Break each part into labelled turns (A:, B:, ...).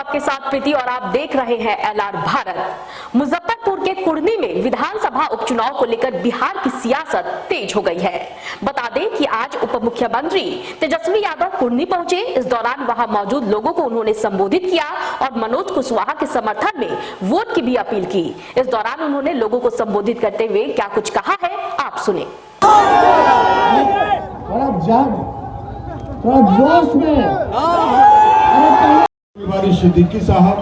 A: आपके साथ प्रीति और आप देख रहे हैं एलआर भारत। मुजफ्फरपुर के कुढ़नी में विधानसभा उपचुनाव को लेकर बिहार की सियासत तेज हो गई है। बता दें कि आज उप मुख्यमंत्री तेजस्वी यादव कुढ़नी पहुंचे। इस दौरान वहां मौजूद लोगों को उन्होंने संबोधित किया और मनोज कुशवाहा के समर्थन में वोट की भी अपील की। इस दौरान उन्होंने लोगों को संबोधित करते हुए क्या कुछ कहा है, आप सुने।
B: जोश में सिद्दीकी साहब,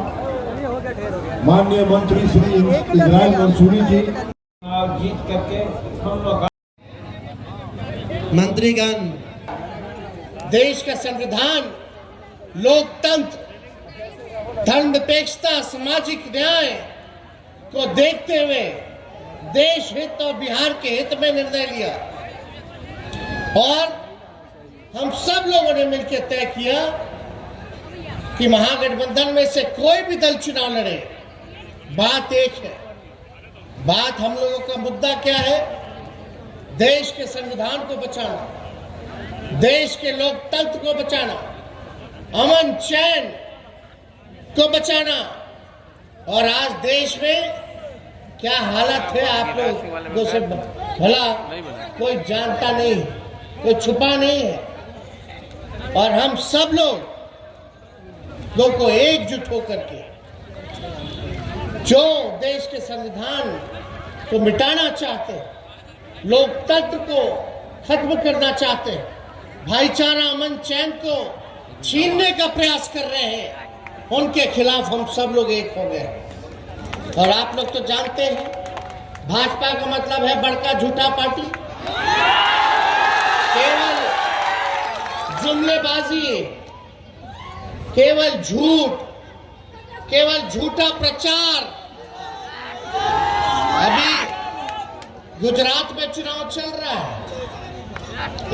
B: माननीय मंत्री श्री इजराइल मंसूरी जी जीत करके हम लोग
C: मंत्रीगण, देश का संविधान, लोकतंत्र, धर्मनिरपेक्षता, सामाजिक न्याय को देखते हुए देश हित और बिहार के हित में निर्णय लिया और हम सब लोगों ने मिलकर तय किया कि महागठबंधन में से कोई भी दल चुनाव लड़े। बात एक है, बात हम लोगों का मुद्दा क्या है? देश के संविधान को बचाना, देश के लोकतंत्र को बचाना, अमन चैन को बचाना। और आज देश में क्या हालत है आप लोगों से भला कोई जानता नहीं, कोई छुपा नहीं है। और हम सब लोगों को एकजुट होकर के जो देश के संविधान को मिटाना चाहते हैं, लोकतंत्र को खत्म करना चाहते हैं, भाईचारा अमन चैन को छीनने का प्रयास कर रहे हैं, उनके खिलाफ हम सब लोग एक हो गए। और आप लोग तो जानते हैं भाजपा का मतलब है बड़का झूठा पार्टी, केवल जुमलेबाजी, केवल झूठ, केवल झूठा प्रचार। अभी गुजरात में चुनाव चल रहा है,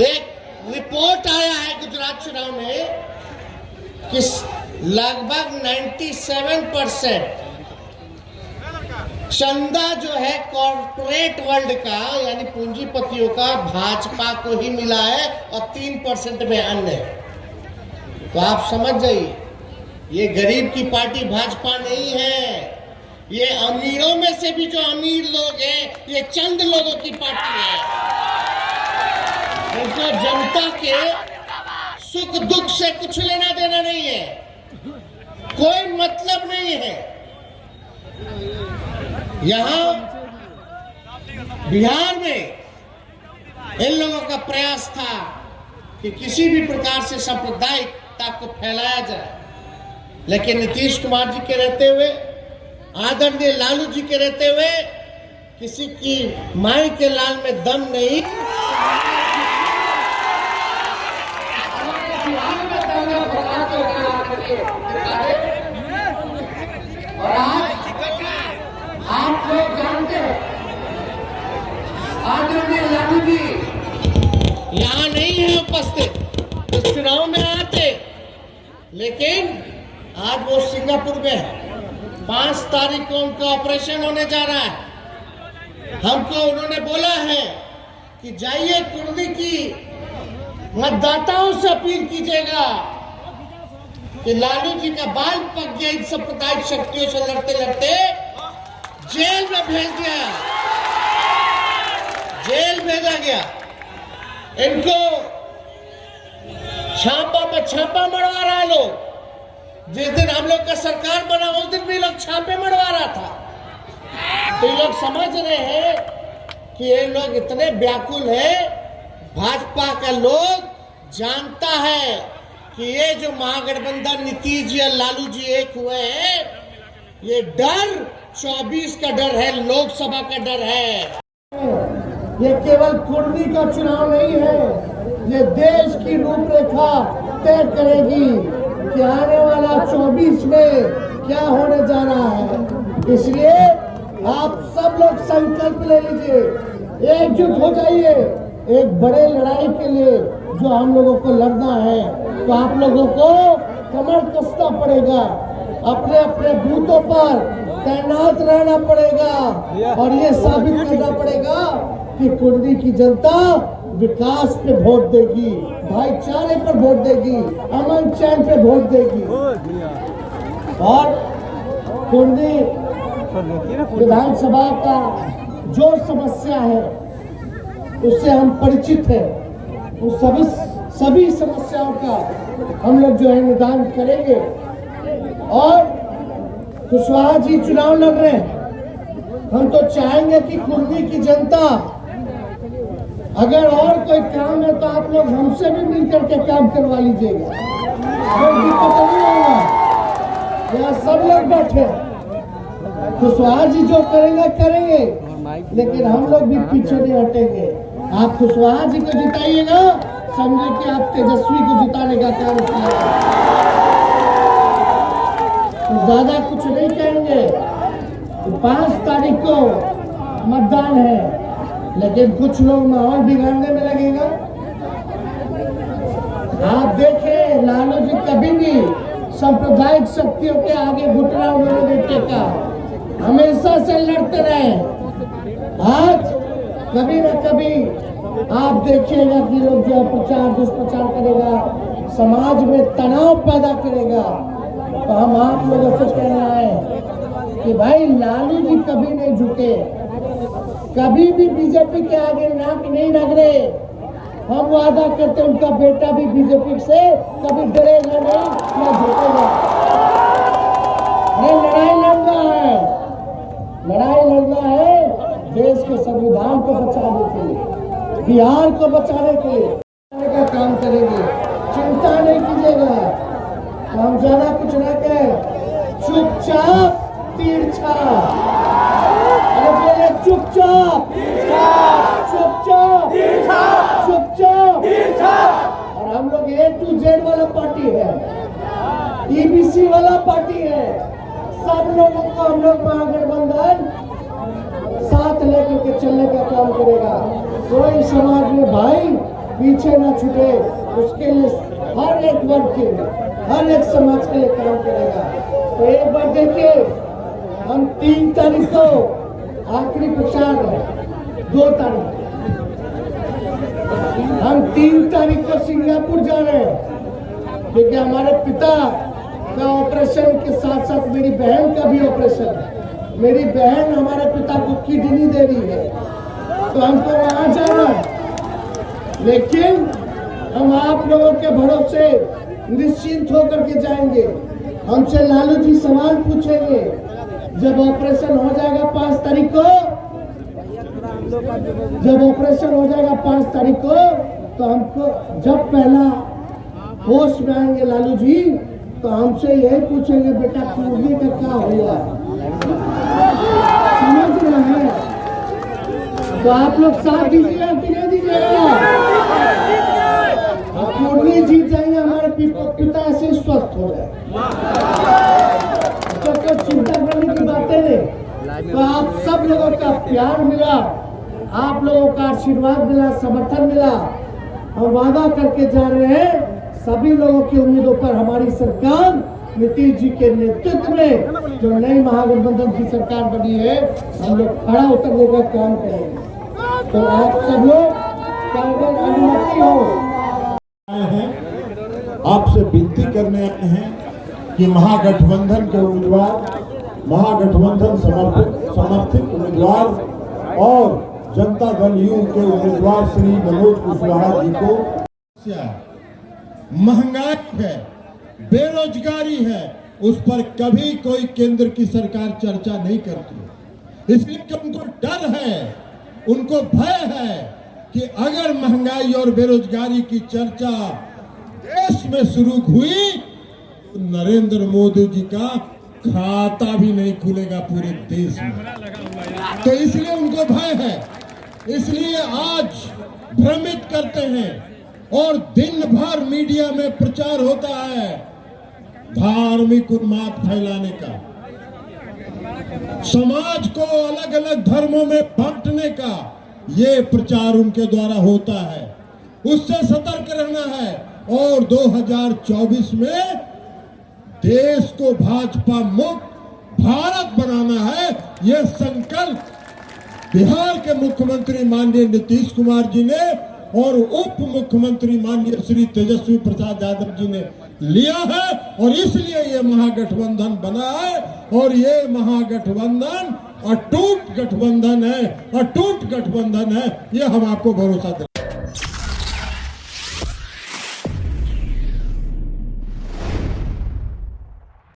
C: एक रिपोर्ट आया है गुजरात चुनाव में कि लगभग 97% चंदा जो है कॉर्पोरेट वर्ल्ड का यानी पूंजीपतियों का भाजपा को ही मिला है और 3% में अन्य। तो आप समझ जाइए, ये गरीब की पार्टी भाजपा नहीं है, ये अमीरों में से भी जो अमीर लोग हैं, ये चंद लोगों की पार्टी है। उनको जनता के सुख दुख से कुछ लेना देना नहीं है, कोई मतलब नहीं है। यहां बिहार में इन लोगों का प्रयास था कि किसी भी प्रकार से सांप्रदायिकता को फैलाया जाए, लेकिन नीतीश कुमार जी के रहते हुए, आदरणीय लालू जी के रहते हुए किसी की माई के लाल में दम नहीं। और आज आप लोग जानते हैं आदरणीय लालू जी यहाँ नहीं है उपस्थित, इस चुनाव में आते, लेकिन आज वो सिंगापुर में है। 5 तारीख को उनका ऑपरेशन होने जा रहा है। हमको उन्होंने बोला है कि जाइए कुर्दी की मतदाताओं से अपील कीजिएगा कि लालू जी का बाल पक गया, इन सांप्रदायिक शक्तियों से लड़ते लड़ते जेल में भेज दिया, जेल भेजा गया। इनको छापा में छापा मरवा रहा है लोग। जिस दिन हम लोग का सरकार बना उस दिन भी लोग छापे मरवा रहा था। तो ये लोग समझ रहे हैं कि ये लोग इतने व्याकुल है, भाजपा का लोग जानता है कि ये जो महागठबंधन नीतीश जी और लालू जी एक हुए हैं, ये डर 24 का डर है, लोकसभा का डर है। ये केवल कुर्दी का चुनाव नहीं है, ये देश की रूपरेखा तय करेगी कि आने वाला 24 में क्या होने जा रहा है। इसलिए आप सब लोग संकल्प ले लीजिए, एकजुट हो जाइए एक बड़े लड़ाई के लिए जो हम लोगों को लड़ना है। तो आप लोगों को कमर कसना पड़ेगा, अपने अपने बूथों पर तैनात रहना पड़ेगा और ये साबित करना पड़ेगा कि कुर्दी की जनता विकास पे वोट देगी, भाईचारे पर वोट देगी, अमन चैन पे वोट देगी। और कुर्दी विधानसभा का जो समस्या है उससे हम परिचित हैं। उस सभी समस्याओं का हम लोग जो है निदान करेंगे। और कुशवाहा जी चुनाव लड़ रहे हैं, हम तो चाहेंगे कि कुर्दी की जनता, अगर और कोई काम है तो आप लोग हमसे भी मिलकर के काम करवा लीजिएगा, कोई दिक्कत नहीं होगा। यहाँ सब लोग बैठे, कुशवाहा जी जो करेंगे करेंगे, लेकिन हम लोग भी पीछे नहीं हटेंगे। आप कुशवाहा जी को जिताइएगा, समझे कि आप तेजस्वी को जिताने का काम किया। तो ज्यादा कुछ नहीं कहेंगे। 5 तारीख को मतदान है, लेकिन कुछ लोग माहौल बिगाड़ने में लगेगा। आप देखें, लालू जी कभी भी सांप्रदायिक शक्तियों के आगे घुटना उन्होंने नहीं टेका, हमेशा से लड़ते रहे। आज कभी न कभी आप देखिएगा कि लोग जो प्रचार दुष्प्रचार करेगा, समाज में तनाव पैदा करेगा। तो हम आप लोगों से कहना है कि भाई लालू जी कभी नहीं झुके, कभी भी बीजेपी के आगे नाक नहीं रगड़े। हम वादा करते उनका बेटा भी बीजेपी से कभी डरेगा नहीं, ना झुकेगा। लड़ाई लड़ना है देश के संविधान को बचाने के लिए, बिहार को बचाने के लिए का काम करेंगे। चिंता नहीं कीजिएगा, हम ज्यादा कुछ न कहें, चुपचाप तिरछा, अरे बोले चुपचाप चुपचाप चुपचाप। और हम लोग A to Z वाला पार्टी है, EBC वाला पार्टी है। सब लोगों को हम लोग महागठबंधन साथ लेकर के चलने का काम करेगा। कोई समाज में भाई पीछे ना छूटे, उसके लिए हर एक वर्ग के लिए, हर एक समाज के लिए काम करेगा। तो एक बार देखिए, हम 3 तारीख को आखिरी प्रचार है, 2 तारीख हम 3 तारीख को सिंगापुर जा रहे हैं, क्योंकि हमारे पिता का ऑपरेशन के साथ साथ मेरी बहन का भी ऑपरेशन है। मेरी बहन हमारे पिता को किडनी दे रही है, तो हमको वहां जाना है। लेकिन हम आप लोगों के भरोसे निश्चिंत होकर के जाएंगे। हमसे लालू जी सवाल पूछेंगे, जब ऑपरेशन हो जाएगा 5 तारीख को, जब ऑपरेशन हो जाएगा 5 तारीख को, तो हमको जब पहला होश में आएंगे लालू जी, तो हमसे यही पूछेंगे, बेटा कुर्दी का क्या हुआ, समझ रहे हैं? तो आप लोग साथ दीजिएगा कि नहीं दीजिएगा? कुर्दी जीत जाएंगे, हमारे पिता ऐसे स्वस्थ हो जाए, तो चिंता करने की बातें नहीं। तो आप सब लोगों का प्यार मिला, आप लोगों का आशीर्वाद मिला, समर्थन मिला। हम वादा करके जा रहे हैं, सभी लोगों की उम्मीदों पर हमारी सरकार नीतीश जी के नेतृत्व में जो नई महागठबंधन की सरकार बनी है, हम लोग खड़ा उतरने का काम करेंगे। तो आप सब लोग का अगर अनुमति हो,
B: आपसे विनती करने आए हैं कि महागठबंधन के उम्मीदवार, महागठबंधन समर्थित उम्मीदवार और जनता दल यू के उम्मीदवार श्री मनोज कुशवाहा जी को महंगाई है, बेरोजगारी है, उस पर कभी कोई केंद्र की सरकार चर्चा नहीं करती। इसलिए कि उनको डर है, उनको भय है कि अगर महंगाई और बेरोजगारी की चर्चा देश में शुरू हुई तो नरेंद्र मोदी जी का खाता भी नहीं खुलेगा पूरे देश में। तो इसलिए उनको भय है, इसलिए आज भ्रमित करते हैं और दिन भर मीडिया में प्रचार होता है धार्मिक उन्माद फैलाने का, समाज को अलग अलग धर्मों में बांटने का ये प्रचार उनके द्वारा होता है। उससे सतर्क रहना है और 2024 में देश को भाजपा मुक्त भारत बनाना है। यह संकल्प बिहार के मुख्यमंत्री माननीय नीतीश कुमार जी ने और उप मुख्यमंत्री माननीय श्री तेजस्वी प्रसाद यादव जी ने लिया है, और इसलिए ये महागठबंधन बना है। और ये महागठबंधन अटूट गठबंधन है, अटूट गठबंधन है, ये हम आपको भरोसा दें।